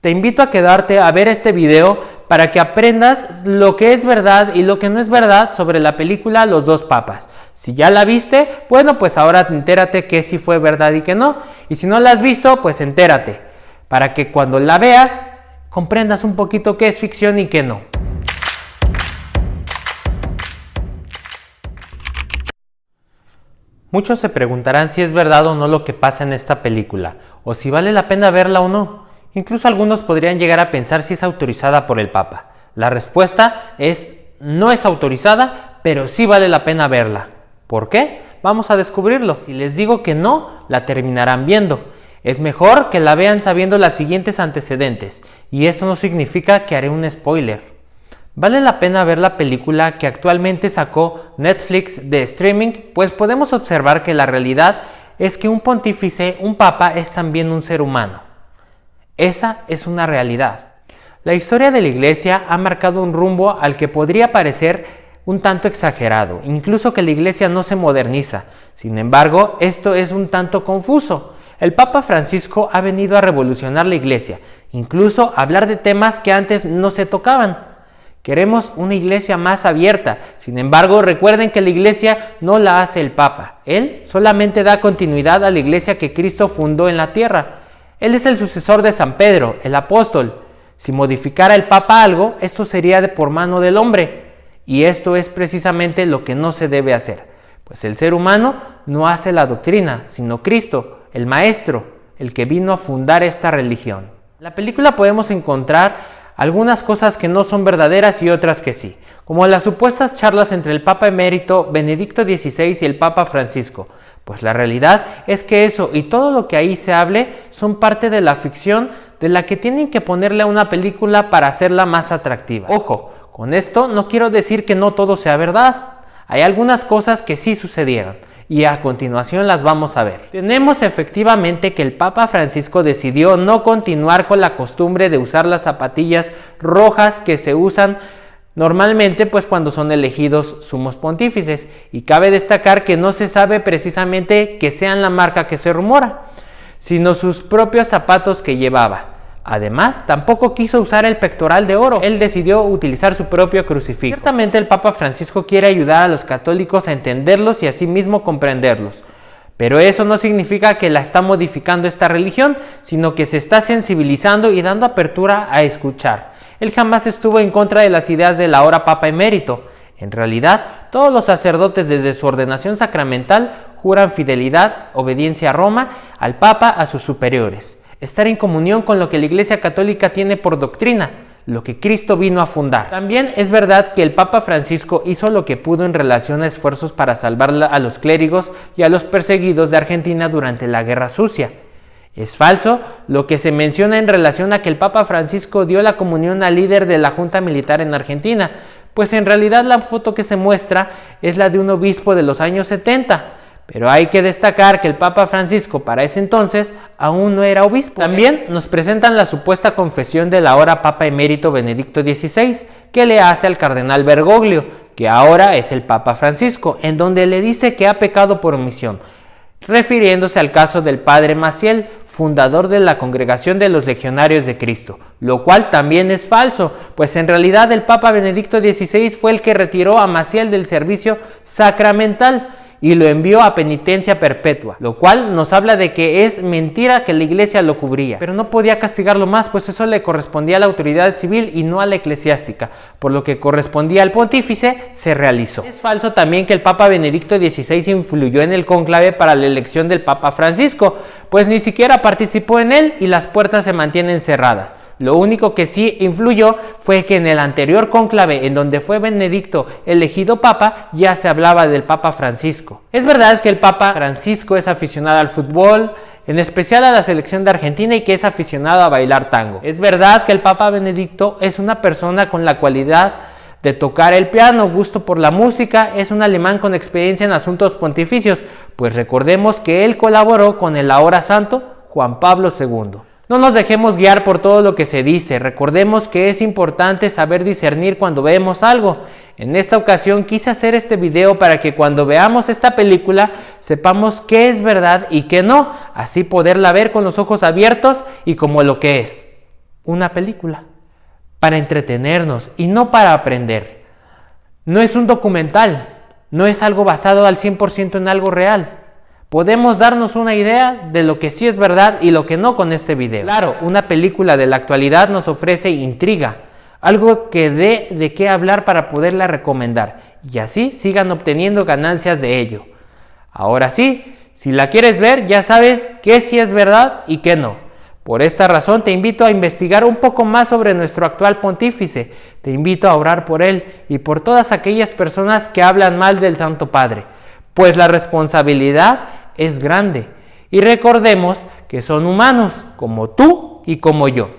Te invito a quedarte a ver este video para que aprendas lo que es verdad y lo que no es verdad sobre la película Los dos papas. Si ya la viste, bueno, pues ahora entérate que sí fue verdad y que no. Y si no la has visto, pues entérate, para que cuando la veas comprendas un poquito qué es ficción y qué no. Muchos se preguntarán si es verdad o no lo que pasa en esta película, o si vale la pena verla o no. Incluso algunos podrían llegar a pensar si es autorizada por el Papa. La respuesta es: no es autorizada, pero sí vale la pena verla. ¿Por qué? Vamos a descubrirlo. Si les digo que no, la terminarán viendo. Es mejor que la vean sabiendo los siguientes antecedentes, y esto no significa que haré un spoiler. Vale la pena ver la película que actualmente sacó Netflix de streaming, pues podemos observar que la realidad es que un pontífice, un papa, es también un ser humano. Esa es una realidad. La historia de la Iglesia ha marcado un rumbo al que podría parecer un tanto exagerado, incluso que la Iglesia no se moderniza. Sin embargo, esto es un tanto confuso. El Papa Francisco ha venido a revolucionar la Iglesia, incluso a hablar de temas que antes no se tocaban. Queremos una Iglesia más abierta. Sin embargo, recuerden que la Iglesia no la hace el Papa. Él solamente da continuidad a la Iglesia que Cristo fundó en la tierra. Él es el sucesor de San Pedro, el apóstol. Si modificara el Papa algo, esto sería por mano del hombre. Y esto es precisamente lo que no se debe hacer, pues el ser humano no hace la doctrina, sino Cristo, el Maestro, el que vino a fundar esta religión. En la película podemos encontrar algunas cosas que no son verdaderas y otras que sí, como las supuestas charlas entre el Papa emérito Benedicto XVI y el Papa Francisco, pues la realidad es que eso y todo lo que ahí se hable son parte de la ficción de la que tienen que ponerle a una película para hacerla más atractiva. Ojo, con esto no quiero decir que no todo sea verdad. Hay algunas cosas que sí sucedieron y a continuación las vamos a ver. Tenemos efectivamente que el Papa Francisco decidió no continuar con la costumbre de usar las zapatillas rojas que se usan normalmente pues cuando son elegidos sumos pontífices, y cabe destacar que no se sabe precisamente que sean la marca que se rumora, sino sus propios zapatos que llevaba. Además, tampoco quiso usar el pectoral de oro, él decidió utilizar su propio crucifijo. Ciertamente el Papa Francisco quiere ayudar a los católicos a entenderlos y asimismo comprenderlos, pero eso no significa que la está modificando esta religión, sino que se está sensibilizando y dando apertura a escuchar. Él jamás estuvo en contra de las ideas del ahora Papa emérito. En realidad, todos los sacerdotes desde su ordenación sacramental juran fidelidad, obediencia a Roma, al Papa, a sus superiores. Estar en comunión con lo que la Iglesia Católica tiene por doctrina, lo que Cristo vino a fundar. También es verdad que el Papa Francisco hizo lo que pudo en relación a esfuerzos para salvar a los clérigos y a los perseguidos de Argentina durante la Guerra Sucia. Es falso lo que se menciona en relación a que el Papa Francisco dio la comunión al líder de la Junta Militar en Argentina, pues en realidad la foto que se muestra es la de un obispo de los años 70, pero hay que destacar que el Papa Francisco para ese entonces aún no era obispo. También nos presentan la supuesta confesión del ahora Papa emérito Benedicto XVI, que le hace al cardenal Bergoglio, que ahora es el Papa Francisco, en donde le dice que ha pecado por omisión, refiriéndose al caso del padre Maciel, fundador de la Congregación de los Legionarios de Cristo, lo cual también es falso, pues en realidad el Papa Benedicto XVI fue el que retiró a Maciel del servicio sacramental y lo envió a penitencia perpetua, lo cual nos habla de que es mentira que la Iglesia lo cubría, pero no podía castigarlo más, pues eso le correspondía a la autoridad civil y no a la eclesiástica, por lo que correspondía al pontífice se realizó. Es falso también que el Papa Benedicto XVI influyó en el cónclave para la elección del Papa Francisco, pues ni siquiera participó en él y las puertas se mantienen cerradas. Lo único que sí influyó fue que en el anterior cónclave, en donde fue Benedicto elegido papa, ya se hablaba del Papa Francisco. Es verdad que el Papa Francisco es aficionado al fútbol, en especial a la selección de Argentina, y que es aficionado a bailar tango. Es verdad que el Papa Benedicto es una persona con la cualidad de tocar el piano, gusto por la música, es un alemán con experiencia en asuntos pontificios, pues recordemos que él colaboró con el ahora santo Juan Pablo II. No nos dejemos guiar por todo lo que se dice, recordemos que es importante saber discernir cuando vemos algo. En esta ocasión quise hacer este video para que cuando veamos esta película sepamos qué es verdad y qué no, así poderla ver con los ojos abiertos y como lo que es, una película, para entretenernos y no para aprender. No es un documental, no es algo basado al 100% en algo real. Podemos darnos una idea de lo que sí es verdad y lo que no con este video. Claro, una película de la actualidad nos ofrece intriga, algo que dé de qué hablar para poderla recomendar y así sigan obteniendo ganancias de ello. Ahora sí, si la quieres ver ya sabes qué sí es verdad y qué no. Por esta razón te invito a investigar un poco más sobre nuestro actual pontífice, te invito a orar por él y por todas aquellas personas que hablan mal del Santo Padre, pues la responsabilidad es grande y recordemos que son humanos como tú y como yo.